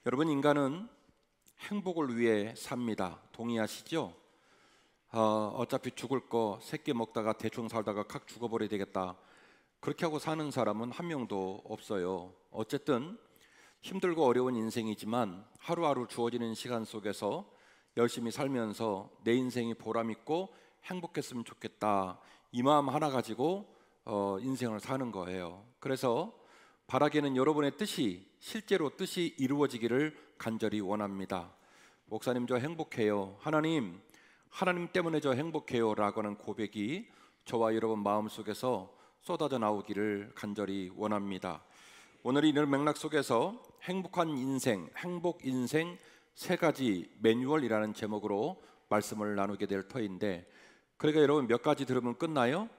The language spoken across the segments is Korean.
여러분, 인간은 행복을 위해 삽니다. 동의하시죠? 어차피 죽을 거 새끼 먹다가 대충 살다가 칵 죽어버려야 되겠다, 그렇게 하고 사는 사람은 한 명도 없어요. 어쨌든 힘들고 어려운 인생이지만 하루하루 주어지는 시간 속에서 열심히 살면서 내 인생이 보람있고 행복했으면 좋겠다, 이 마음 하나 가지고 인생을 사는 거예요. 그래서 바라기는 여러분의 뜻이 실제로 뜻이 이루어지기를 간절히 원합니다. 목사님, 저 행복해요. 하나님 때문에 저 행복해요 라고 하는 고백이 저와 여러분 마음속에서 쏟아져 나오기를 간절히 원합니다. 오늘 이런 맥락 속에서 행복한 인생, 행복 인생 세 가지 매뉴얼이라는 제목으로 말씀을 나누게 될 터인데, 그러니까 여러분 몇 가지 들으면 끝나요?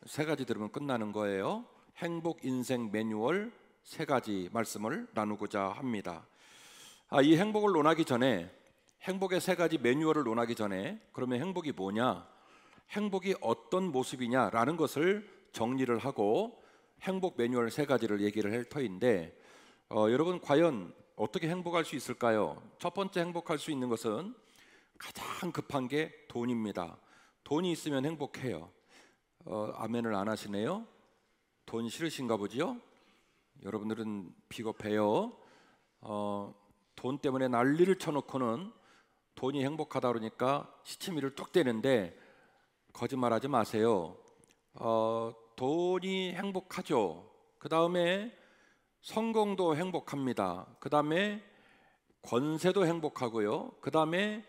세 가지 들으면 끝나는 거예요. 행복 인생 매뉴얼 세 가지 말씀을 나누고자 합니다. 이 행복을 논하기 전에, 행복의 세 가지 매뉴얼을 논하기 전에, 그러면 행복이 뭐냐, 행복이 어떤 모습이냐라는 것을 정리를 하고 행복 매뉴얼 세 가지를 얘기를 할 터인데, 여러분 과연 어떻게 행복할 수 있을까요? 첫 번째 행복할 수 있는 것은 가장 급한 게 돈입니다. 돈이 있으면 행복해요. 아멘을 안 하시네요. 돈 싫으신가 보지요? 여러분들은 비겁해요. 돈 때문에 난리를 쳐놓고는 돈이 행복하다 그러니까 시치미를 뚝 떼는데, 거짓말하지 마세요. 돈이 행복하죠. 그 다음에 성공도 행복합니다. 그 다음에 권세도 행복하고요. 그 다음에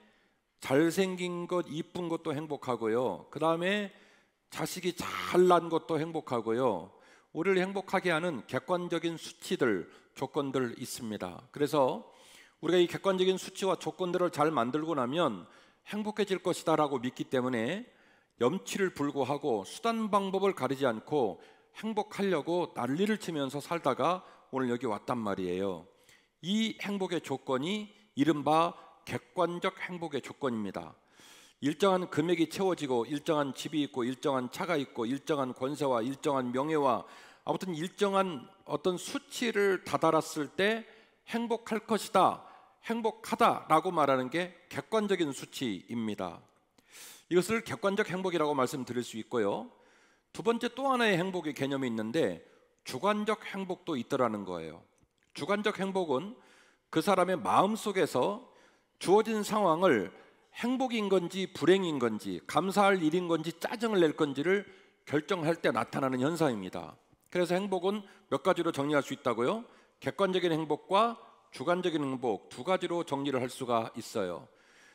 잘생긴 것, 이쁜 것도 행복하고요. 그 다음에 자식이 잘난 것도 행복하고요. 우리를 행복하게 하는 객관적인 수치들, 조건들 있습니다. 그래서 우리가 이 객관적인 수치와 조건들을 잘 만들고 나면 행복해질 것이다 라고 믿기 때문에 염치를 불구하고 수단 방법을 가리지 않고 행복하려고 난리를 치면서 살다가 오늘 여기 왔단 말이에요. 이 행복의 조건이 이른바 객관적 행복의 조건입니다. 일정한 금액이 채워지고, 일정한 집이 있고, 일정한 차가 있고, 일정한 권세와 일정한 명예와, 아무튼 일정한 어떤 수치를 다다랐을 때 행복할 것이다, 행복하다라고 말하는 게 객관적인 수치입니다. 이것을 객관적 행복이라고 말씀드릴 수 있고요. 두 번째, 또 하나의 행복의 개념이 있는데 주관적 행복도 있더라는 거예요. 주관적 행복은 그 사람의 마음속에서 주어진 상황을 행복인 건지 불행인 건지, 감사할 일인 건지 짜증을 낼 건지를 결정할 때 나타나는 현상입니다. 그래서 행복은 몇 가지로 정리할 수 있다고요? 객관적인 행복과 주관적인 행복, 두 가지로 정리를 할 수가 있어요.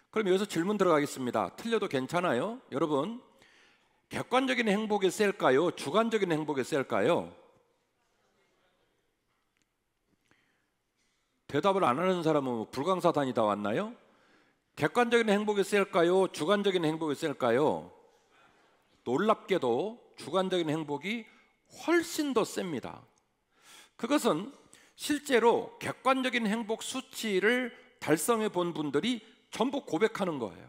그럼 여기서 질문 들어가겠습니다. 틀려도 괜찮아요? 여러분, 객관적인 행복이 셀까요? 주관적인 행복이 셀까요? 대답을 안 하는 사람은 불광사단이 다 왔나요? 객관적인 행복이 셀까요? 주관적인 행복이 셀까요? 놀랍게도 주관적인 행복이 훨씬 더 셉니다. 그것은 실제로 객관적인 행복 수치를 달성해 본 분들이 전부 고백하는 거예요.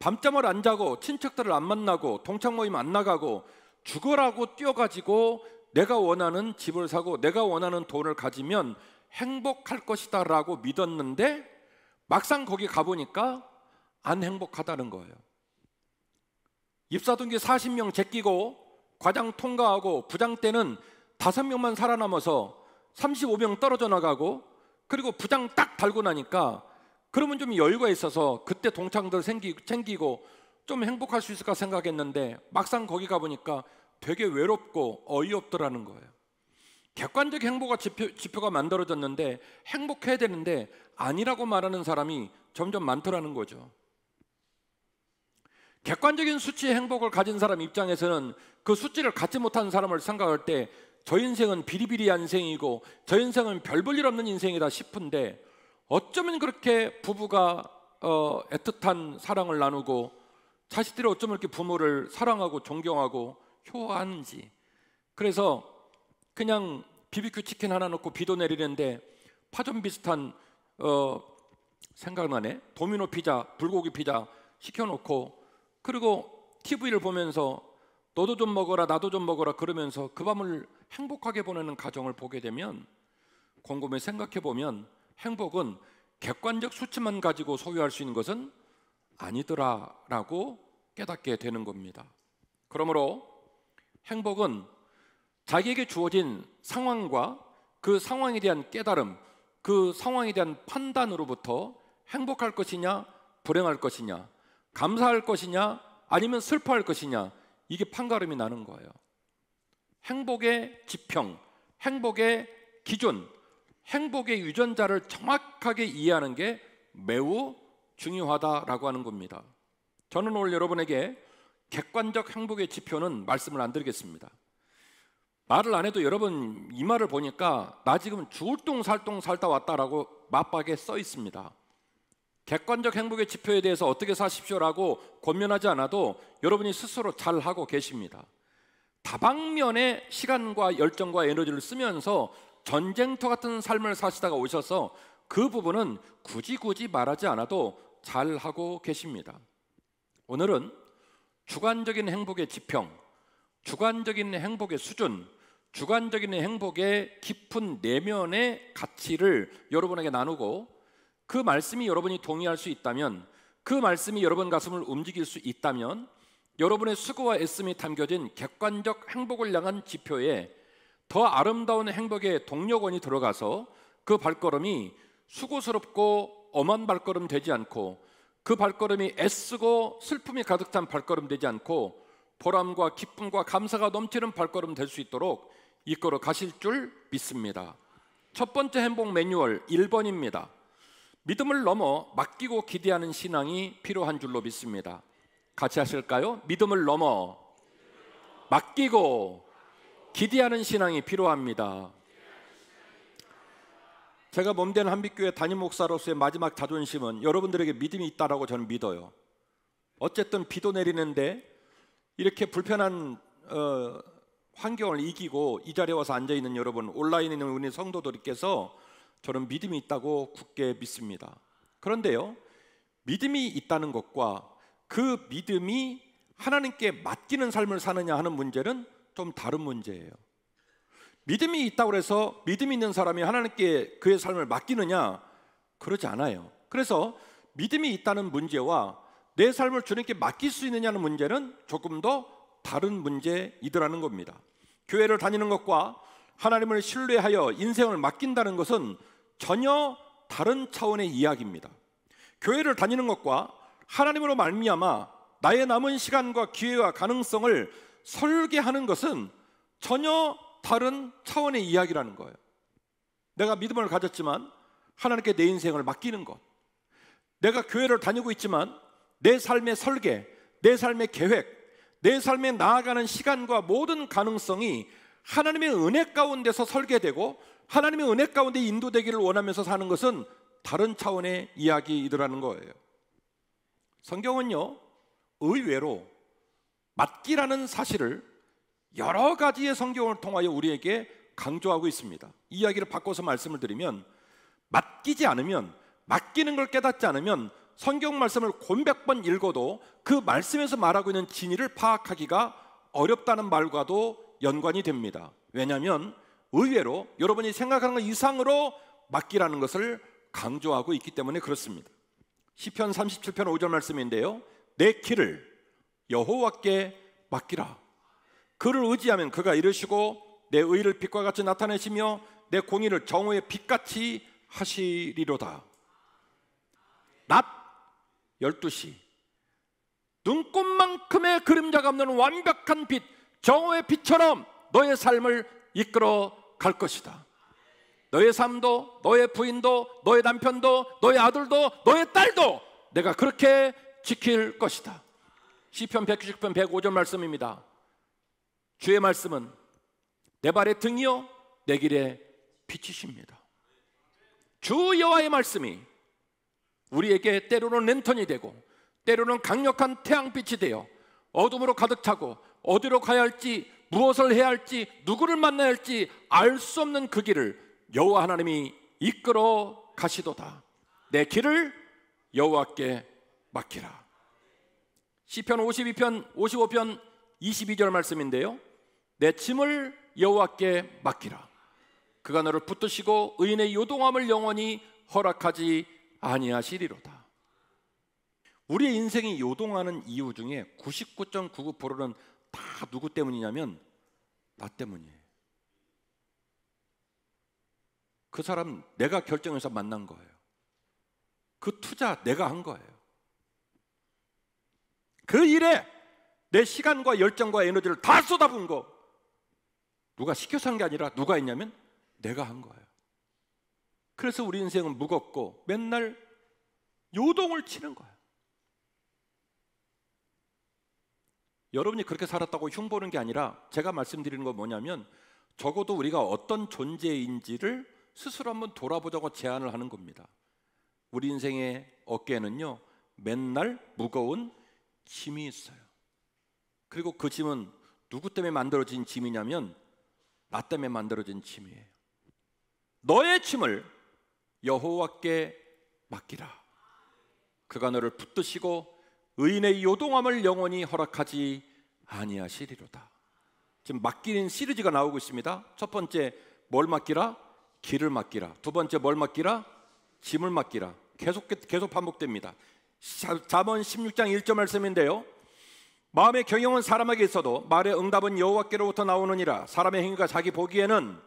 밤잠을 안 자고, 친척들을 안 만나고, 동창 모임 안 나가고, 죽어라고 뛰어가지고 내가 원하는 집을 사고 내가 원하는 돈을 가지면 행복할 것이다 라고 믿었는데, 막상 거기 가보니까 안 행복하다는 거예요. 입사동기 40명 제끼고 과장 통과하고 부장 때는 5명만 살아남아서 35명 떨어져 나가고, 그리고 부장 딱 달고 나니까 그러면 좀 여유가 있어서 그때 동창들 챙기고 좀 행복할 수 있을까 생각했는데, 막상 거기 가보니까 되게 외롭고 어이없더라는 거예요. 객관적 행복과 지표가 만들어졌는데 행복해야 되는데 아니라고 말하는 사람이 점점 많더라는 거죠. 객관적인 수치의 행복을 가진 사람 입장에서는 그 수치를 갖지 못한 사람을 생각할 때 저 인생은 비리비리한 인생이고 저 인생은 별 볼 일 없는 인생이다 싶은데, 어쩌면 그렇게 부부가 애틋한 사랑을 나누고 자식들이 어쩌면 이렇게 부모를 사랑하고 존경하고 효하는지. 그래서 그냥 BBQ 치킨 하나 넣고 비도 내리는데 파전 비슷한 생각나네, 도미노 피자, 불고기 피자 시켜놓고, 그리고 TV를 보면서 너도 좀 먹어라 나도 좀 먹어라 그러면서 그 밤을 행복하게 보내는 가정을 보게 되면, 곰곰이 생각해 보면 행복은 객관적 수치만 가지고 소유할 수 있는 것은 아니더라라고 깨닫게 되는 겁니다. 그러므로 행복은 자기에게 주어진 상황과 그 상황에 대한 깨달음, 그 상황에 대한 판단으로부터 행복할 것이냐 불행할 것이냐, 감사할 것이냐 아니면 슬퍼할 것이냐, 이게 판가름이 나는 거예요. 행복의 지평, 행복의 기준, 행복의 유전자를 정확하게 이해하는 게 매우 중요하다라고 하는 겁니다. 저는 오늘 여러분에게 객관적 행복의 지표는 말씀을 안 드리겠습니다. 말을 안 해도 여러분 이 말을 보니까 나 지금 죽을 똥 살 똥 살다 왔다라고 맞박에 써 있습니다. 객관적 행복의 지표에 대해서 어떻게 사십시오라고 권면하지 않아도 여러분이 스스로 잘 하고 계십니다. 다방면의 시간과 열정과 에너지를 쓰면서 전쟁터 같은 삶을 사시다가 오셔서 그 부분은 굳이 말하지 않아도 잘 하고 계십니다. 오늘은 주관적인 행복의 지평, 주관적인 행복의 수준, 주관적인 행복의 깊은 내면의 가치를 여러분에게 나누고, 그 말씀이 여러분이 동의할 수 있다면, 그 말씀이 여러분 가슴을 움직일 수 있다면 여러분의 수고와 애씀이 담겨진 객관적 행복을 향한 지표에 더 아름다운 행복의 동력원이 들어가서 그 발걸음이 수고스럽고 엄한 발걸음 되지 않고, 그 발걸음이 애쓰고 슬픔이 가득 찬 발걸음 되지 않고 보람과 기쁨과 감사가 넘치는 발걸음 될 수 있도록 이끌어 가실 줄 믿습니다. 첫 번째 행복 매뉴얼 1번입니다. 믿음을 넘어 맡기고 기대하는 신앙이 필요한 줄로 믿습니다. 같이 하실까요? 믿음을 넘어 맡기고 기대하는 신앙이 필요합니다. 제가 몸된 한빛교회 담임 목사로서의 마지막 자존심은 여러분들에게 믿음이 있다라고 저는 믿어요. 어쨌든 비도 내리는데 이렇게 불편한 환경을 이기고 이 자리에 와서 앉아있는 여러분, 온라인에 있는 우리 성도들께서 저는 믿음이 있다고 굳게 믿습니다. 그런데요, 믿음이 있다는 것과 그 믿음이 하나님께 맡기는 삶을 사느냐 하는 문제는 좀 다른 문제예요. 믿음이 있다고 해서 믿음 있는 사람이 하나님께 그의 삶을 맡기느냐? 그러지 않아요. 그래서 믿음이 있다는 문제와 내 삶을 주님께 맡길 수 있느냐는 문제는 조금 더 다른 문제이더라는 겁니다. 교회를 다니는 것과 하나님을 신뢰하여 인생을 맡긴다는 것은 전혀 다른 차원의 이야기입니다. 교회를 다니는 것과 하나님으로 말미암아 나의 남은 시간과 기회와 가능성을 설계하는 것은 전혀 다른 차원의 이야기라는 거예요. 내가 믿음을 가졌지만 하나님께 내 인생을 맡기는 것, 내가 교회를 다니고 있지만 내 삶의 설계, 내 삶의 계획, 내 삶에 나아가는 시간과 모든 가능성이 하나님의 은혜 가운데서 설계되고 하나님의 은혜 가운데 인도되기를 원하면서 사는 것은 다른 차원의 이야기이더라는 거예요. 성경은요, 의외로 맡기라는 사실을 여러 가지의 성경을 통하여 우리에게 강조하고 있습니다. 이 이야기를 바꿔서 말씀을 드리면, 맡기지 않으면, 맡기는 걸 깨닫지 않으면 성경 말씀을 곤백 번 읽어도 그 말씀에서 말하고 있는 진리를 파악하기가 어렵다는 말과도 연관이 됩니다. 왜냐하면 의외로 여러분이 생각하는 것 이상으로 맡기라는 것을 강조하고 있기 때문에 그렇습니다. 시편 37편 5절 말씀인데요, 내 길을 여호와께 맡기라. 그를 의지하면 그가 이루시고 내 의를 빛과 같이 나타내시며 내 공의를 정오의 빛같이 하시리로다. 낮 12시 눈꽃만큼의 그림자가 없는 완벽한 빛, 정오의 빛처럼 너의 삶을 이끌어 갈 것이다. 너의 삶도, 너의 부인도, 너의 남편도, 너의 아들도, 너의 딸도 내가 그렇게 지킬 것이다. 시편 190편 105절 말씀입니다. 주의 말씀은 내 발의 등이요 내 길의 빛이십니다. 주 여호와의 말씀이 우리에게 때로는 랜턴이 되고 때로는 강력한 태양빛이 되어 어둠으로 가득 차고 어디로 가야 할지, 무엇을 해야 할지, 누구를 만나야 할지 알 수 없는 그 길을 여호와 하나님이 이끌어 가시도다. 내 길을 여호와께 맡기라. 시편 52편 55편 22절 말씀인데요, 내 짐을 여호와께 맡기라. 그가 너를 붙드시고 의인의 요동함을 영원히 허락하지 아니하시리로다. 우리의 인생이 요동하는 이유 중에 99.99%는 다 누구 때문이냐면 나 때문이에요. 그 사람 내가 결정해서 만난 거예요. 그 투자 내가 한 거예요. 그 일에 내 시간과 열정과 에너지를 다 쏟아부은 거 누가 시켜서 한 게 아니라 누가 했냐면 내가 한 거예요. 그래서 우리 인생은 무겁고 맨날 요동을 치는 거예요. 여러분이 그렇게 살았다고 흉보는 게 아니라 제가 말씀드리는 건 뭐냐면 적어도 우리가 어떤 존재인지를 스스로 한번 돌아보자고 제안을 하는 겁니다. 우리 인생의 어깨에는요 맨날 무거운 짐이 있어요. 그리고 그 짐은 누구 때문에 만들어진 짐이냐면 나 때문에 만들어진 짐이에요. 너의 짐을 여호와께 맡기라. 그가 너를 붙드시고 의인의 요동함을 영원히 허락하지 아니하시리로다. 지금 맡기는 시리즈가 나오고 있습니다. 첫 번째 뭘 맡기라? 길을 맡기라. 두 번째 뭘 맡기라? 짐을 맡기라. 계속 반복됩니다. 잠언 16장 1절 말씀인데요, 마음의 경영은 사람에게 있어도 말의 응답은 여호와께로부터 나오느니라. 사람의 행위가 자기 보기에는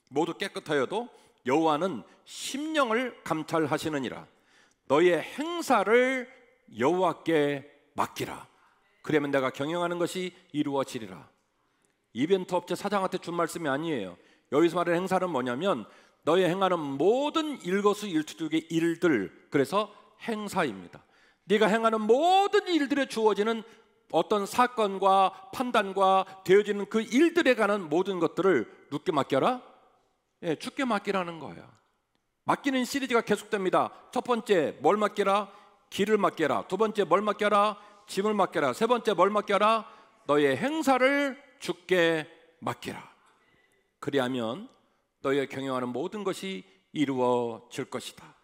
모두 깨끗하여도 여호와는 심령을 감찰하시느니라. 너의 행사를 여호와께 맡기라. 그러면 내가 경영하는 것이 이루어지리라. 이벤트 업체 사장한테 준 말씀이 아니에요. 여기서 말하는 행사는 뭐냐면 너의 행하는 모든 일거수일투족의 일들, 그래서 행사입니다. 네가 행하는 모든 일들에 주어지는 어떤 사건과 판단과 되어지는 그 일들에 관한 모든 것들을 누구께 맡겨라? 주께 맡기라는 거예요. 맡기는 시리즈가 계속됩니다. 첫 번째 뭘 맡겨라? 길을 맡겨라. 두 번째 뭘 맡겨라? 짐을 맡겨라. 세 번째 뭘 맡겨라? 너의 행사를 주께 맡기라. 그리하면 너희가 경영하는 모든 것이 이루어질 것이다.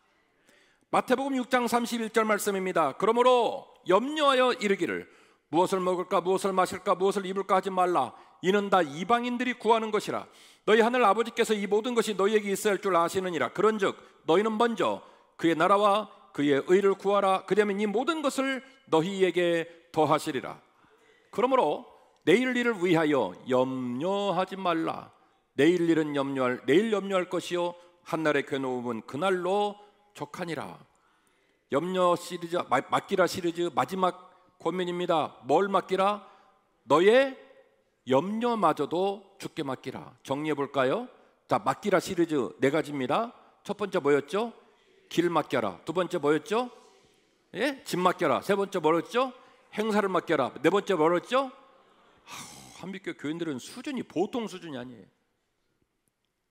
마태복음 6장 31절 말씀입니다. 그러므로 염려하여 이르기를 무엇을 먹을까 무엇을 마실까 무엇을 입을까 하지 말라. 이는 다 이방인들이 구하는 것이라. 너희 하늘 아버지께서 이 모든 것이 너희에게 있어야 할 줄 아시느니라. 그런즉 너희는 먼저 그의 나라와 그의 의를 구하라. 그러면 이 모든 것을 너희에게 더하시리라. 그러므로 내일 일을 위하여 염려하지 말라. 내일 일은 내일 염려할 것이요 한날의 괴로움은 그날로 족하니라. 염려 시리즈, 맡기라 시리즈 마지막 권면입니다. 뭘 맡기라? 너의 염려마저도 주께 맡기라. 정리해 볼까요? 자, 맡기라 시리즈 네 가지입니다. 첫 번째 뭐였죠? 길 맡겨라. 두 번째 뭐였죠? 짐 맡겨라. 세 번째 뭐였죠? 행사를 맡겨라. 네 번째 뭐였죠? 한빛교 교인들은 수준이 보통 수준이 아니에요.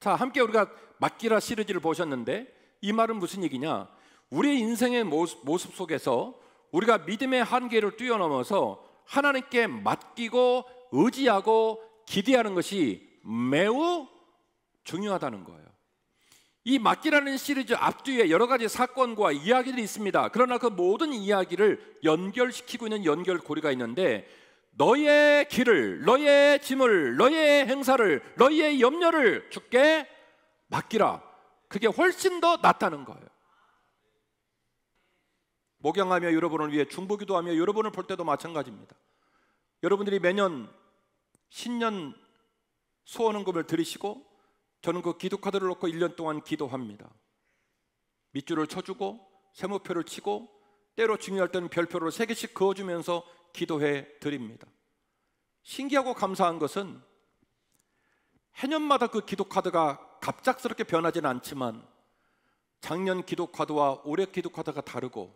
자, 함께 우리가 맡기라 시리즈를 보셨는데 이 말은 무슨 얘기냐? 우리의 인생의 모습 속에서 우리가 믿음의 한계를 뛰어넘어서 하나님께 맡기고 의지하고 기대하는 것이 매우 중요하다는 거예요. 이 맡기라는 시리즈 앞뒤에 여러 가지 사건과 이야기들이 있습니다. 그러나 그 모든 이야기를 연결시키고 있는 연결고리가 있는데 너의 길을, 너의 짐을, 너의 행사를, 너의 염려를 주께 맡기라. 그게 훨씬 더 낫다는 거예요. 목양하며 여러분을 위해 중보기도하며 여러분을 볼 때도 마찬가지입니다. 여러분들이 매년 신년 소원헌금을 드리시고 저는 그 기도카드를 놓고 1년 동안 기도합니다. 밑줄을 쳐주고 세모표를 치고 때로 중요할 때는 별표를 3개씩 그어주면서 기도해 드립니다. 신기하고 감사한 것은 해년마다 그 기도카드가 갑작스럽게 변하지는 않지만 작년 기도카드와 올해 기도카드가 다르고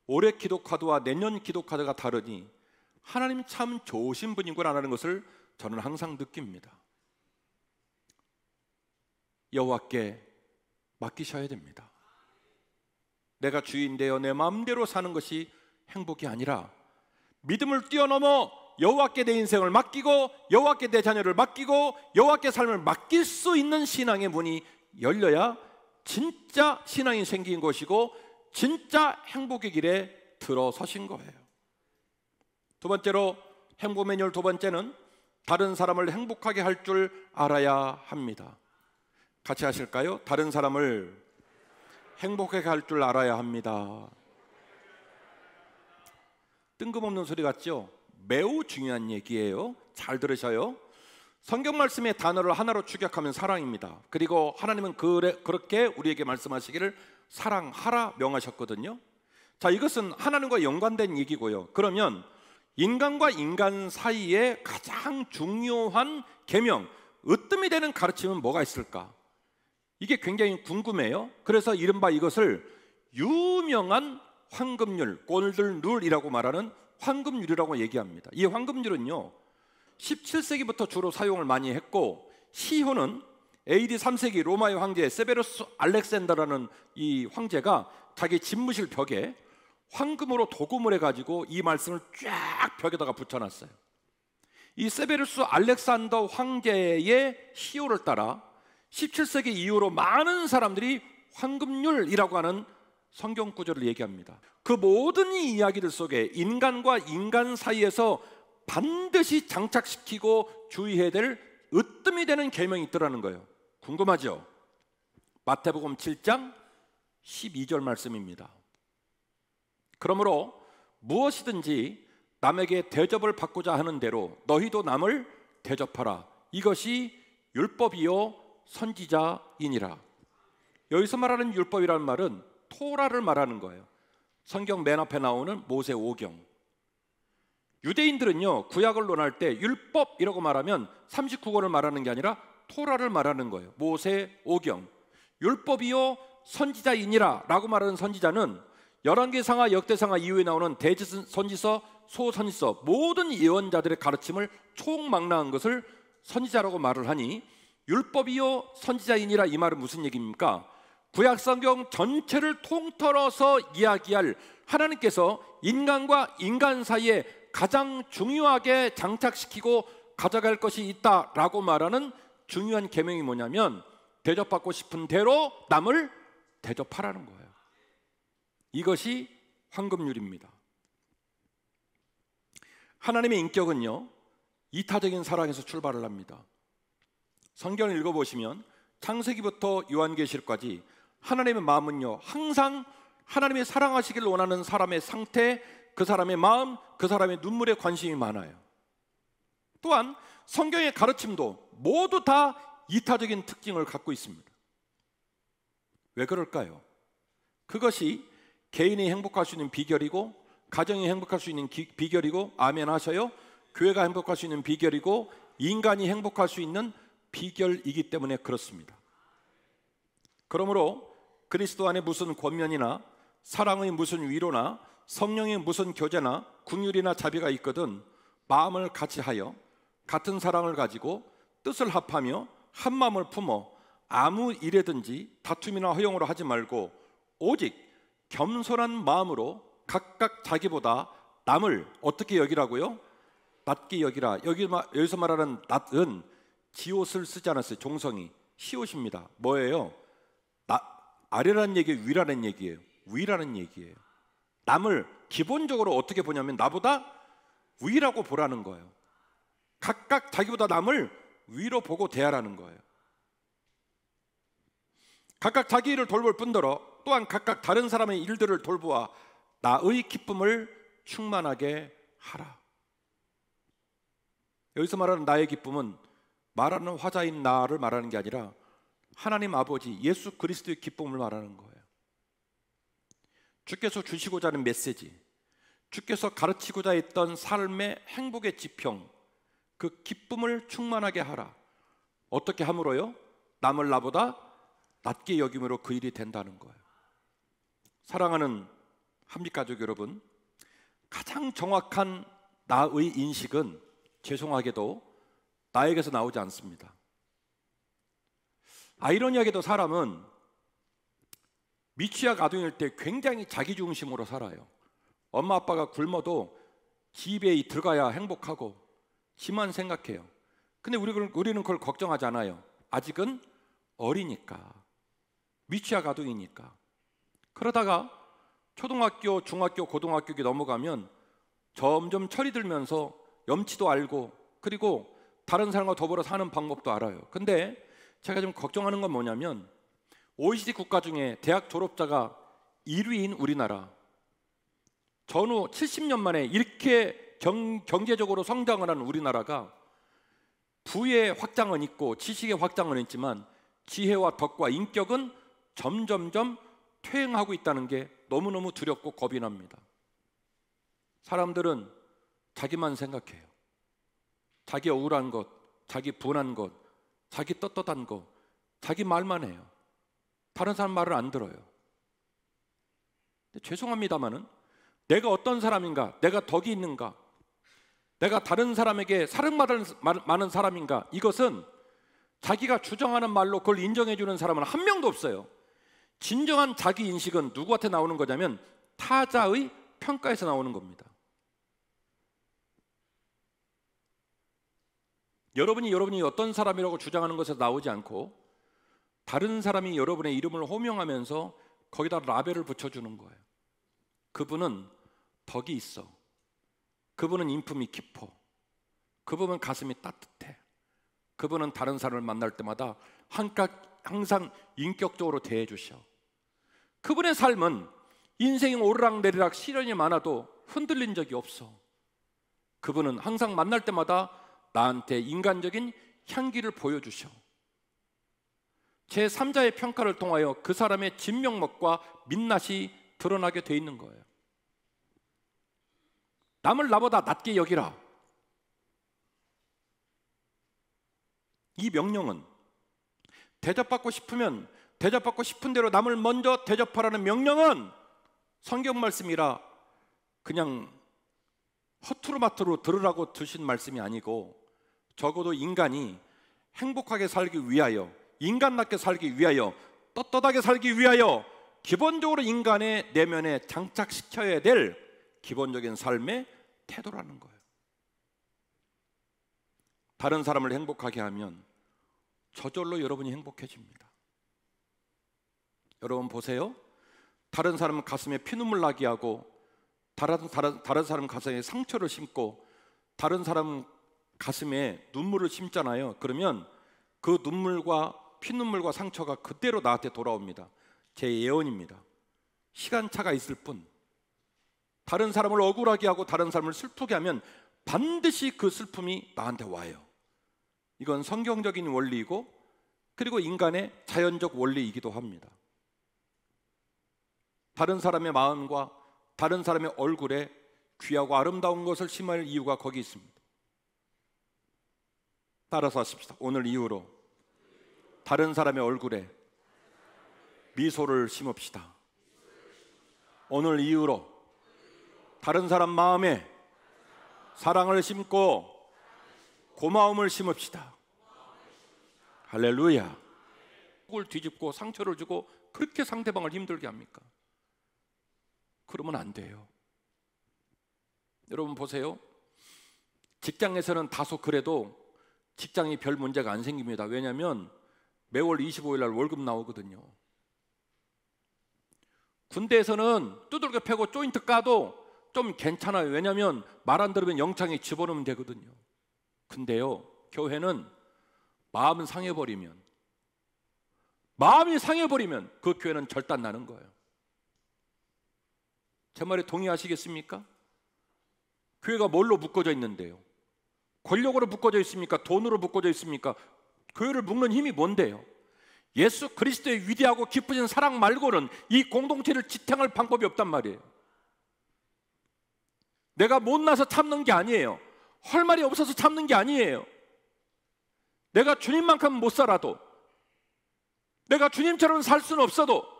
올해 기도카드와 내년 기도카드가 다르니 하나님 참 좋으신 분이구나라는 것을 저는 항상 느낍니다. 여호와께 맡기셔야 됩니다. 내가 주인 되어 내 마음대로 사는 것이 행복이 아니라 믿음을 뛰어넘어 여호와께 내 인생을 맡기고 여호와께 내 자녀를 맡기고 여호와께 삶을 맡길 수 있는 신앙의 문이 열려야 진짜 신앙이 생긴 것이고 진짜 행복의 길에 들어서신 거예요. 두 번째로 행복 매뉴얼 두 번째는 다른 사람을 행복하게 할 줄 알아야 합니다. 같이 하실까요? 다른 사람을 행복하게 할 줄 알아야 합니다. 뜬금없는 소리 같죠? 매우 중요한 얘기예요. 잘 들으셔요. 성경 말씀의 단어를 하나로 축약하면 사랑입니다. 그리고 하나님은 그렇게 우리에게 말씀하시기를 사랑하라 명하셨거든요. 자, 이것은 하나님과 연관된 얘기고요. 그러면 인간과 인간 사이에 가장 중요한 계명, 으뜸이 되는 가르침은 뭐가 있을까? 이게 굉장히 궁금해요. 그래서 이른바 이것을 유명한 황금률, 골든룰이라고 말하는 황금률이라고 얘기합니다. 이 황금률은요 17세기부터 주로 사용을 많이 했고, 시효는 AD 3세기 로마의 황제 세베루스 알렉산더라는 이 황제가 자기 집무실 벽에 황금으로 도금을 해가지고 이 말씀을 쫙 벽에다가 붙여놨어요. 이 세베루스 알렉산더 황제의 시효를 따라 17세기 이후로 많은 사람들이 황금률이라고 하는 성경 구절을 얘기합니다. 그 모든 이 이야기들 속에 인간과 인간 사이에서 반드시 장착시키고 주의해야 될 으뜸이 되는 계명이 있더라는 거예요. 궁금하죠? 마태복음 7장 12절 말씀입니다. 그러므로 무엇이든지 남에게 대접을 받고자 하는 대로 너희도 남을 대접하라. 이것이 율법이요 선지자이니라. 여기서 말하는 율법이라는 말은 토라를 말하는 거예요. 성경 맨 앞에 나오는 모세 오경. 유대인들은요 구약을 논할 때 율법이라고 말하면 39권을 말하는 게 아니라 토라를 말하는 거예요. 모세 오경. 율법이요 선지자이니라 라고 말하는 선지자는 열왕기상하 역대상하 이후에 나오는 대선지서 소선지서 모든 예언자들의 가르침을 총망라한 것을 선지자라고 말을 하니, 율법이요 선지자이니라 이 말은 무슨 얘기입니까? 구약성경 전체를 통틀어서 이야기할 하나님께서 인간과 인간 사이에 가장 중요하게 장착시키고 가져갈 것이 있다라고 말하는 중요한 계명이 뭐냐면 대접받고 싶은 대로 남을 대접하라는 거예요. 이것이 황금률입니다. 하나님의 인격은요 이타적인 사랑에서 출발을 합니다. 성경을 읽어보시면 창세기부터 요한계시록까지 하나님의 마음은요 항상 하나님의 사랑하시기를 원하는 사람의 상태, 그 사람의 마음, 그 사람의 눈물에 관심이 많아요. 또한 성경의 가르침도 모두 다 이타적인 특징을 갖고 있습니다. 왜 그럴까요? 그것이 개인이 행복할 수 있는 비결이고, 가정이 행복할 수 있는 비결이고, 아멘 하셔요? 교회가 행복할 수 있는 비결이고, 인간이 행복할 수 있는 비결이기 때문에 그렇습니다. 그러므로 그리스도 안에 무슨 권면이나 사랑의 무슨 위로나 성령의 무슨 교제나 긍휼이나 자비가 있거든 마음을 같이 하여 같은 사랑을 가지고 뜻을 합하며 한 마음을 품어 아무 일에든지 다툼이나 허용으로 하지 말고 오직 겸손한 마음으로 각각 자기보다 남을 어떻게 여기라고요? 낮게 여기라. 여기서 말하는 낮은 지옷을 쓰지 않았어요. 종성이 시옷입니다. 뭐예요? 아래라는 얘기, 위라는 얘기예요. 위라는 얘기예요. 남을 기본적으로 어떻게 보냐면 나보다 위라고 보라는 거예요. 각각 자기보다 남을 위로 보고 대하라는 거예요. 각각 자기 일을 돌볼 뿐더러 또한 각각 다른 사람의 일들을 돌보아 나의 기쁨을 충만하게 하라. 여기서 말하는 나의 기쁨은 말하는 화자인 나를 말하는 게 아니라 하나님 아버지 예수 그리스도의 기쁨을 말하는 거예요. 주께서 주시고자 하는 메시지, 주께서 가르치고자 했던 삶의 행복의 지평, 그 기쁨을 충만하게 하라. 어떻게 함으로요? 남을 나보다 낮게 여김으로 그 일이 된다는 거예요. 사랑하는 한빛가족 여러분, 가장 정확한 나의 인식은 죄송하게도 나에게서 나오지 않습니다. 아이러니하게도 사람은 미취학 아동일 때 굉장히 자기중심으로 살아요. 엄마 아빠가 굶어도 집에 들어가야 행복하고 심한 생각해요. 근데 우리는 그걸 걱정하지 않아요. 아직은 어리니까, 미취학 아동이니까. 그러다가 초등학교, 중학교, 고등학교에 넘어가면 점점 철이 들면서 염치도 알고, 그리고 다른 사람과 더불어 사는 방법도 알아요. 근데 제가 좀 걱정하는 건 뭐냐면 OECD 국가 중에 대학 졸업자가 1위인 우리나라, 전후 70년 만에 이렇게 경제적으로 성장을 하는 우리나라가 부의 확장은 있고 지식의 확장은 있지만 지혜와 덕과 인격은 점점점 퇴행하고 있다는 게 너무너무 두렵고 겁이 납니다. 사람들은 자기만 생각해요. 자기 억울한 것, 자기 분한 것, 자기 떳떳한 것, 자기 말만 해요. 다른 사람 말을 안 들어요. 근데 죄송합니다마는 내가 어떤 사람인가, 내가 덕이 있는가, 내가 다른 사람에게 사랑받을 많은 사람인가, 이것은 자기가 주장하는 말로 그걸 인정해 주는 사람은 한 명도 없어요. 진정한 자기 인식은 누구한테 나오는 거냐면 타자의 평가에서 나오는 겁니다. 여러분이 어떤 사람이라고 주장하는 것에서 나오지 않고 다른 사람이 여러분의 이름을 호명하면서 거기다 라벨을 붙여주는 거예요. 그분은 덕이 있어. 그분은 인품이 깊어. 그분은 가슴이 따뜻해. 그분은 다른 사람을 만날 때마다 항상 인격적으로 대해 주셔. 그분의 삶은 인생이 오르락내리락 시련이 많아도 흔들린 적이 없어. 그분은 항상 만날 때마다 나한테 인간적인 향기를 보여주셔. 제3자의 평가를 통하여 그 사람의 진면목과 민낯이 드러나게 돼 있는 거예요. 남을 나보다 낮게 여기라. 이 명령은 대접받고 싶으면 대접받고 싶은 대로 남을 먼저 대접하라는 명령은 성경 말씀이라 그냥 허투루마투루 들으라고 주신 말씀이 아니고, 적어도 인간이 행복하게 살기 위하여, 인간답게 살기 위하여, 떳떳하게 살기 위하여 기본적으로 인간의 내면에 장착시켜야 될 기본적인 삶의 태도라는 거예요. 다른 사람을 행복하게 하면 저절로 여러분이 행복해집니다. 여러분 보세요. 다른 사람 가슴에 피눈물 나게 하고 다른 사람 가슴에 상처를 심고 다른 사람 가슴에 눈물을 심잖아요. 그러면 그 눈물과 피눈물과 상처가 그대로 나한테 돌아옵니다. 제 예언입니다. 시간차가 있을 뿐, 다른 사람을 억울하게 하고 다른 사람을 슬프게 하면 반드시 그 슬픔이 나한테 와요. 이건 성경적인 원리이고 그리고 인간의 자연적 원리이기도 합니다. 다른 사람의 마음과 다른 사람의 얼굴에 귀하고 아름다운 것을 심을 이유가 거기 있습니다. 따라서 하십시다. 오늘 이후로 다른 사람의 얼굴에 미소를 심읍시다. 오늘 이후로 다른 사람 마음에 사랑을 심고 고마움을 심읍시다. 할렐루야. 속을 뒤집고 상처를 주고 그렇게 상대방을 힘들게 합니까? 그러면 안 돼요. 여러분 보세요. 직장에서는 다소 그래도 직장이 별 문제가 안 생깁니다. 왜냐하면 매월 25일 날 월급 나오거든요. 군대에서는 두들겨 패고 조인트 까도 좀 괜찮아요. 왜냐하면 말 안 들으면 영창에 집어넣으면 되거든요. 근데요, 교회는 마음이 상해버리면 그 교회는 절단 나는 거예요. 제 말에 동의하시겠습니까? 교회가 뭘로 묶어져 있는데요? 권력으로 묶어져 있습니까? 돈으로 묶어져 있습니까? 교회를 묶는 힘이 뭔데요? 예수 그리스도의 위대하고 깊으신 사랑 말고는 이 공동체를 지탱할 방법이 없단 말이에요. 내가 못나서 참는 게 아니에요. 할 말이 없어서 참는 게 아니에요. 내가 주님만큼 못 살아도, 내가 주님처럼 살 수는 없어도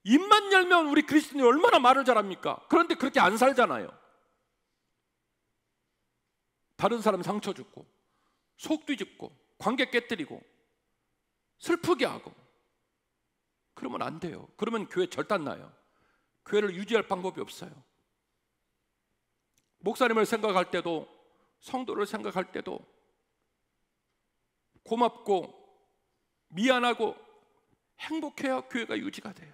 입만 열면 우리 그리스도인이 얼마나 말을 잘합니까? 그런데 그렇게 안 살잖아요. 다른 사람 상처 주고 속 뒤집고 관계 깨뜨리고 슬프게 하고 그러면 안 돼요. 그러면 교회 절단 나요. 교회를 유지할 방법이 없어요. 목사님을 생각할 때도, 성도를 생각할 때도 고맙고 미안하고 행복해야 교회가 유지가 돼요.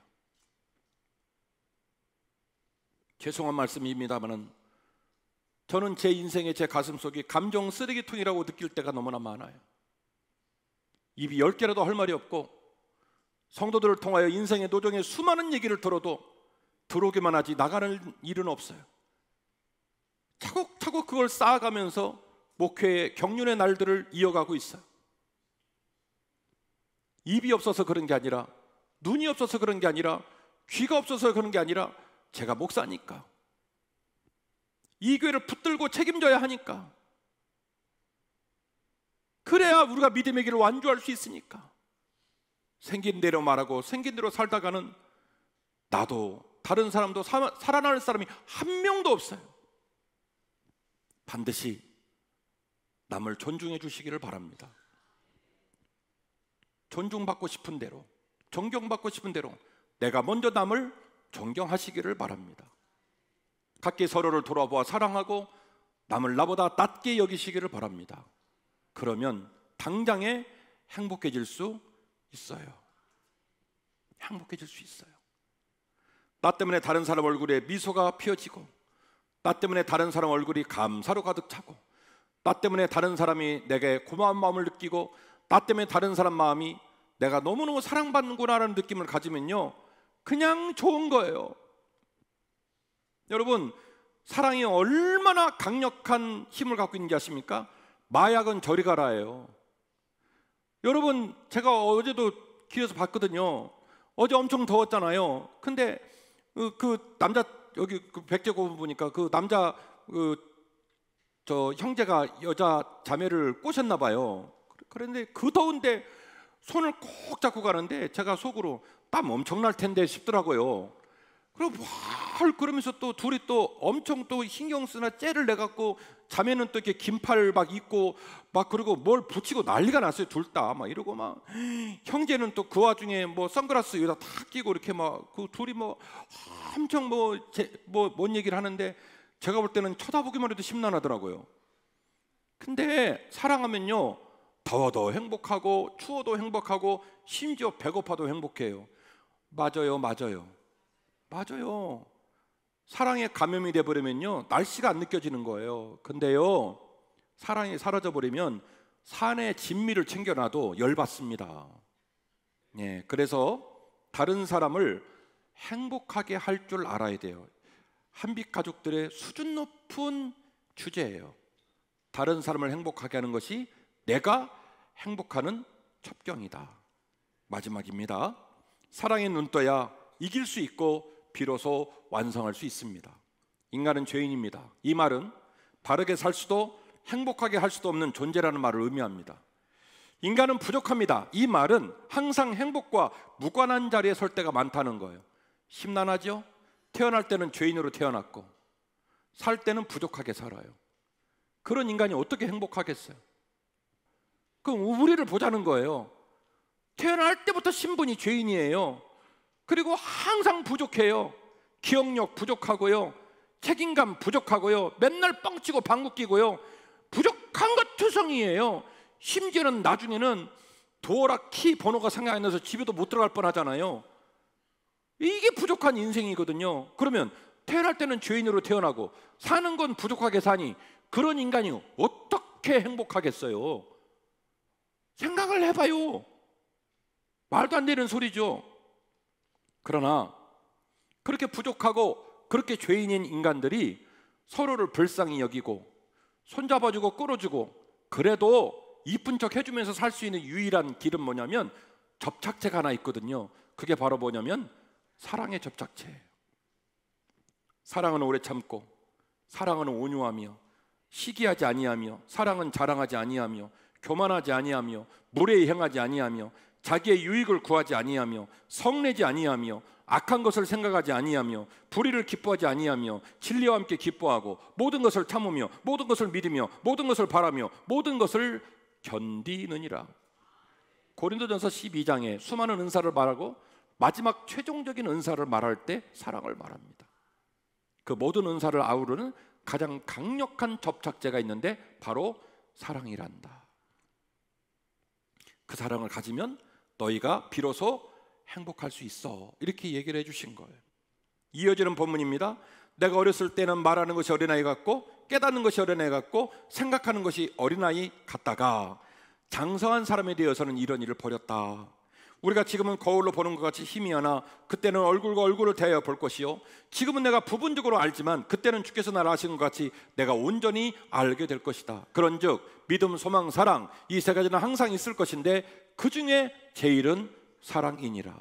죄송한 말씀입니다만은 저는 제 인생에 제 가슴속이 감정 쓰레기통이라고 느낄 때가 너무나 많아요. 입이 10개라도 할 말이 없고 성도들을 통하여 인생의 노정의 수많은 얘기를 들어도 들어오기만 하지 나가는 일은 없어요. 차곡차곡 그걸 쌓아가면서 목회의 경륜의 날들을 이어가고 있어요. 입이 없어서 그런 게 아니라, 눈이 없어서 그런 게 아니라, 귀가 없어서 그런 게 아니라, 제가 목사니까, 이 교회를 붙들고 책임져야 하니까, 그래야 우리가 믿음의 길을 완주할 수 있으니까. 생긴 대로 말하고 생긴 대로 살다가는 나도 다른 사람도 살아날 사람이 한 명도 없어요. 반드시 남을 존중해 주시기를 바랍니다. 존중받고 싶은 대로, 존경받고 싶은 대로 내가 먼저 남을 존경하시기를 바랍니다. 각기 서로를 돌아보아 사랑하고 남을 나보다 낮게 여기시기를 바랍니다. 그러면 당장에 행복해질 수 있어요. 행복해질 수 있어요. 나 때문에 다른 사람 얼굴에 미소가 피어지고, 나 때문에 다른 사람 얼굴이 감사로 가득 차고, 나 때문에 다른 사람이 내게 고마운 마음을 느끼고, 나 때문에 다른 사람 마음이 내가 너무너무 사랑받는구나라는 느낌을 가지면요, 그냥 좋은 거예요. 여러분, 사랑이 얼마나 강력한 힘을 갖고 있는지 아십니까? 마약은 저리 가라예요. 여러분, 제가 어제도 길에서 봤거든요. 어제 엄청 더웠잖아요. 근데 그 남자, 여기 그 백제 고문 보니까 그 남자 저 형제가 여자 자매를 꼬셨나 봐요. 그런데 그 더운데 손을 꼭 잡고 가는데 제가 속으로 땀 엄청 날 텐데 싶더라고요. 그리고 막 그러면서 또 둘이 또 엄청 또 신경 쓰나 째를 내갖고, 자매는 또 이렇게 긴팔 막 입고 막, 그리고 뭘 붙이고 난리가 났어요. 둘 다 막 이러고, 막 형제는 또 그 와중에 뭐 선글라스 여기다 다 끼고 이렇게 막, 그 둘이 뭐 엄청 뭔 얘기를 하는데 제가 볼 때는 쳐다보기만 해도 심란하더라고요. 근데 사랑하면요, 더워도 행복하고 추워도 행복하고 심지어 배고파도 행복해요. 맞아요, 맞아요, 맞아요. 사랑에 감염이 돼버리면요, 날씨가 안 느껴지는 거예요. 근데요, 사랑이 사라져버리면 산의 진미를 챙겨놔도 열받습니다. 예, 그래서 다른 사람을 행복하게 할 줄 알아야 돼요. 한빛 가족들의 수준 높은 주제예요. 다른 사람을 행복하게 하는 것이 내가 행복하는 첩경이다. 마지막입니다. 사랑의 눈 떠야 이길 수 있고 비로소 완성할 수 있습니다. 인간은 죄인입니다. 이 말은 바르게 살 수도 행복하게 할 수도 없는 존재라는 말을 의미합니다. 인간은 부족합니다. 이 말은 항상 행복과 무관한 자리에 설 때가 많다는 거예요. 심란하죠? 태어날 때는 죄인으로 태어났고 살 때는 부족하게 살아요. 그런 인간이 어떻게 행복하겠어요? 그럼 우리를 보자는 거예요. 태어날 때부터 신분이 죄인이에요. 그리고 항상 부족해요. 기억력 부족하고요, 책임감 부족하고요, 맨날 뻥치고 방귀 끼고요, 부족한 것 투성이에요. 심지어는 나중에는 도어라 키 번호가 생각 안 나서 집에도 못 들어갈 뻔하잖아요. 이게 부족한 인생이거든요. 그러면 태어날 때는 죄인으로 태어나고 사는 건 부족하게 사니 그런 인간이 어떻게 행복하겠어요? 생각을 해봐요. 말도 안 되는 소리죠. 그러나 그렇게 부족하고 그렇게 죄인인 인간들이 서로를 불쌍히 여기고 손잡아주고 끌어주고, 그래도 이쁜 척 해주면서 살 수 있는 유일한 길은 뭐냐면 접착제가 하나 있거든요. 그게 바로 뭐냐면 사랑의 접착제예요. 사랑은 오래 참고, 사랑은 온유하며, 시기하지 아니하며, 사랑은 자랑하지 아니하며, 교만하지 아니하며, 무례히 행하지 아니하며, 자기의 유익을 구하지 아니하며, 성내지 아니하며, 악한 것을 생각하지 아니하며, 불의를 기뻐하지 아니하며, 진리와 함께 기뻐하고, 모든 것을 참으며, 모든 것을 믿으며, 모든 것을 바라며, 모든 것을 견디느니라. 고린도전서 12장에 수많은 은사를 말하고 마지막 최종적인 은사를 말할 때 사랑을 말합니다. 그 모든 은사를 아우르는 가장 강력한 접착제가 있는데 바로 사랑이란다. 그 사랑을 가지면 너희가 비로소 행복할 수 있어. 이렇게 얘기를 해주신 거예요. 이어지는 본문입니다. 내가 어렸을 때는 말하는 것이 어린아이 같고 깨닫는 것이 어린아이 같고 생각하는 것이 어린아이 같다가 장성한 사람에 대해서는 이런 일을 벌였다. 우리가 지금은 거울로 보는 것 같이 희미하나 그때는 얼굴과 얼굴을 대하여 볼 것이요, 지금은 내가 부분적으로 알지만 그때는 주께서 나를 아시는 것 같이 내가 온전히 알게 될 것이다. 그런즉 믿음, 소망, 사랑, 이 세 가지는 항상 있을 것인데 그 중에 제일은 사랑이니라.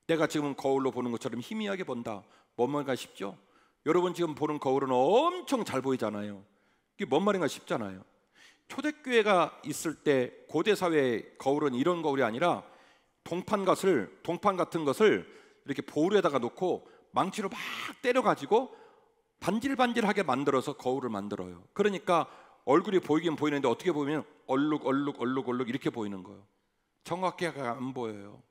내가 지금은 거울로 보는 것처럼 희미하게 본다. 뭔 말인가 싶죠? 여러분 지금 보는 거울은 엄청 잘 보이잖아요. 이게 뭔 말인가 싶잖아요. 초대교회가 있을 때 고대 사회의 거울은 이런 거울이 아니라 동판 같은 것을 이렇게 보울에다가 놓고 망치로 막 때려가지고 반질반질하게 만들어서 거울을 만들어요. 그러니까 얼굴이 보이긴 보이는데 어떻게 보면 얼룩 이렇게 보이는 거예요. 정확하게 안 보여요.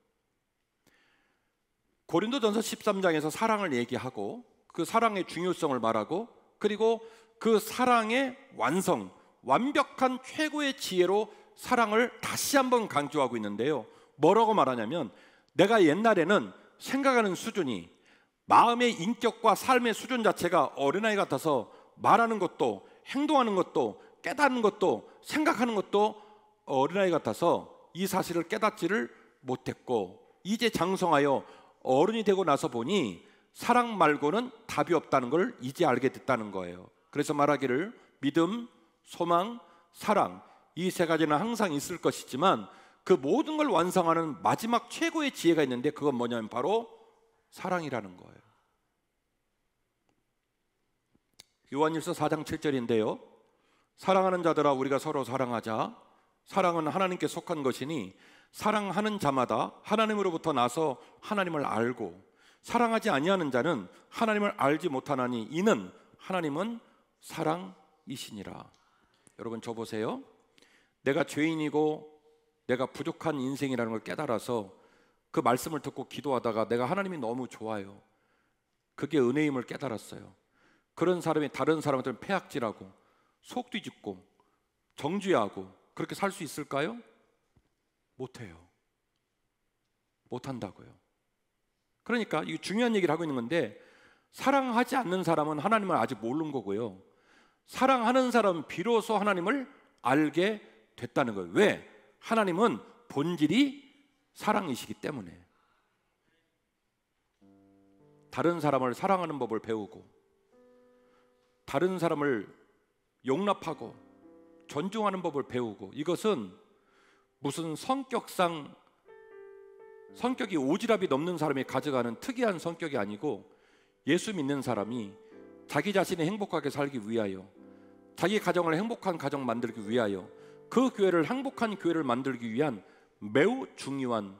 고린도전서 13장에서 사랑을 얘기하고 그 사랑의 중요성을 말하고, 그리고 그 사랑의 완벽한 최고의 지혜로 사랑을 다시 한번 강조하고 있는데요. 뭐라고 말하냐면, 내가 옛날에는 생각하는 수준이, 마음의 인격과 삶의 수준 자체가 어린아이 같아서 말하는 것도 행동하는 것도 깨닫는 것도 생각하는 것도 어린아이 같아서 이 사실을 깨닫지를 못했고, 이제 장성하여 어른이 되고 나서 보니 사랑 말고는 답이 없다는 걸 이제 알게 됐다는 거예요. 그래서 말하기를 믿음, 소망, 사랑, 이 세 가지는 항상 있을 것이지만 그 모든 걸 완성하는 마지막 최고의 지혜가 있는데 그건 뭐냐면 바로 사랑이라는 거예요. 요한일서 4장 7절인데요. 사랑하는 자들아 우리가 서로 사랑하자. 사랑은 하나님께 속한 것이니 사랑하는 자마다 하나님으로부터 나서 하나님을 알고, 사랑하지 아니하는 자는 하나님을 알지 못하나니 이는 하나님은 사랑이시니라. 여러분 저 보세요. 내가 죄인이고 내가 부족한 인생이라는 걸 깨달아서 그 말씀을 듣고 기도하다가 내가 하나님이 너무 좋아요, 그게 은혜임을 깨달았어요. 그런 사람이 다른 사람들은 폐악질하고 속 뒤집고 정죄하고 그렇게 살 수 있을까요? 못해요. 못한다고요. 그러니까 이게 중요한 얘기를 하고 있는 건데, 사랑하지 않는 사람은 하나님을 아직 모르는 거고요, 사랑하는 사람은 비로소 하나님을 알게 됐다는 거예요. 왜? 하나님은 본질이 사랑이시기 때문에. 다른 사람을 사랑하는 법을 배우고 다른 사람을 용납하고 존중하는 법을 배우고, 이것은 무슨 성격이 오지랖이 넘는 사람이 가져가는 특이한 성격이 아니고, 예수 믿는 사람이 자기 자신이 행복하게 살기 위하여, 자기 가정을 행복한 가정 만들기 위하여, 그 교회를 행복한 교회를 만들기 위한 매우 중요한,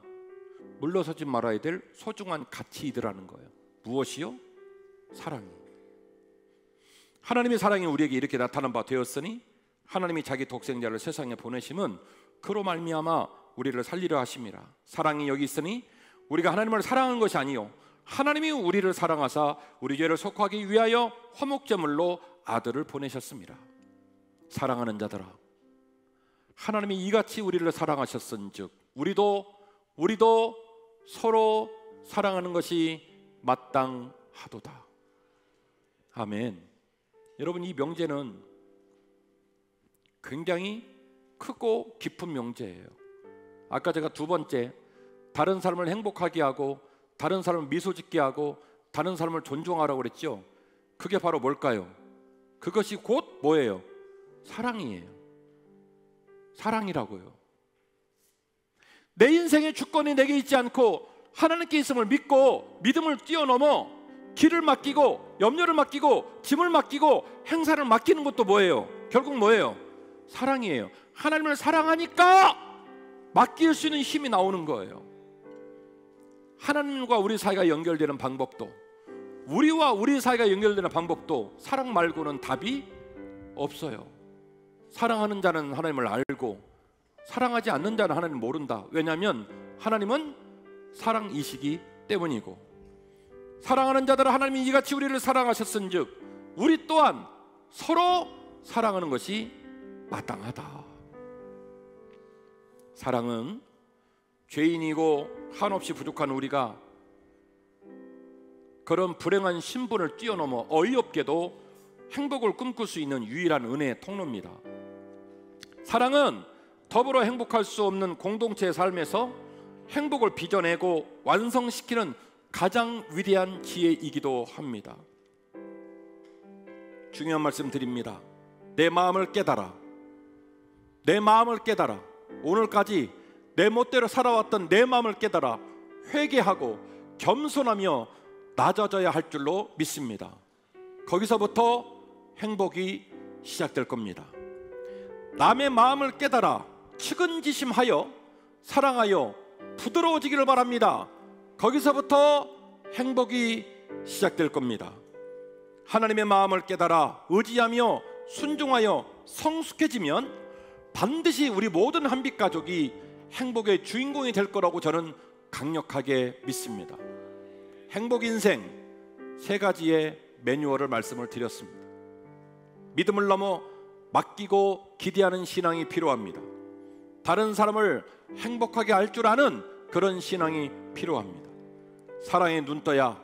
물러서지 말아야 될 소중한 가치이더라는 거예요. 무엇이요? 사랑이. 하나님의 사랑이 우리에게 이렇게 나타난 바 되었으니 하나님이 자기 독생자를 세상에 보내심은 그로 말미암아 우리를 살리려 하심이라. 사랑이 여기 있으니 우리가 하나님을 사랑하는 것이 아니요 하나님이 우리를 사랑하사 우리 죄를 속하기 위하여 화목제물로 아들을 보내셨습니다. 사랑하는 자들아, 하나님이 이같이 우리를 사랑하셨은즉 우리도 서로 사랑하는 것이 마땅하도다. 아멘. 여러분, 이 명제는 굉장히 크고 깊은 명제예요. 아까 제가 두 번째, 다른 사람을 행복하게 하고 다른 사람을 미소 짓게 하고 다른 사람을 존중하라고 그랬죠. 그게 바로 뭘까요? 그것이 곧 뭐예요? 사랑이에요. 사랑이라고요. 내 인생의 주권이 내게 있지 않고 하나님께 있음을 믿고 믿음을 뛰어넘어 길을 맡기고 염려를 맡기고 짐을 맡기고 행사를 맡기는 것도 뭐예요? 결국 뭐예요? 사랑이에요. 하나님을 사랑하니까 맡길 수 있는 힘이 나오는 거예요. 하나님과 우리 사이가 연결되는 방법도, 우리와 우리 사이가 연결되는 방법도 사랑 말고는 답이 없어요. 사랑하는 자는 하나님을 알고 사랑하지 않는 자는 하나님을 모른다. 왜냐하면 하나님은 사랑이시기 때문이고, 사랑하는 자들은 하나님이 이같이 우리를 사랑하셨은즉 우리 또한 서로 사랑하는 것이 마땅하다. 사랑은 죄인이고 한없이 부족한 우리가 그런 불행한 신분을 뛰어넘어 어이없게도 행복을 꿈꿀 수 있는 유일한 은혜의 통로입니다. 사랑은 더불어 행복할 수 없는 공동체의 삶에서 행복을 빚어내고 완성시키는 가장 위대한 지혜이기도 합니다. 중요한 말씀 드립니다. 내 마음을 깨달아. 내 마음을 깨달아. 오늘까지 내 멋대로 살아왔던 내 마음을 깨달아 회개하고 겸손하며 낮아져야 할 줄로 믿습니다. 거기서부터 행복이 시작될 겁니다. 남의 마음을 깨달아 측은지심하여 사랑하여 부드러워지기를 바랍니다. 거기서부터 행복이 시작될 겁니다. 하나님의 마음을 깨달아 의지하며 순종하여 성숙해지면 반드시 우리 모든 한빛 가족이 행복의 주인공이 될 거라고 저는 강력하게 믿습니다. 행복 인생 3가지의 매뉴얼을 말씀을 드렸습니다. 믿음을 넘어 맡기고 기대하는 신앙이 필요합니다. 다른 사람을 행복하게 할 줄 아는 그런 신앙이 필요합니다. 사랑에 눈 떠야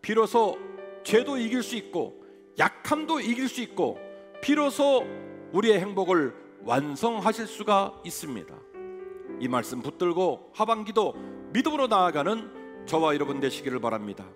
비로소 죄도 이길 수 있고 약함도 이길 수 있고 비로소 우리의 행복을 완성하실 수가 있습니다. 이 말씀 붙들고 하반기도 믿음으로 나아가는 저와 여러분 되시기를 바랍니다.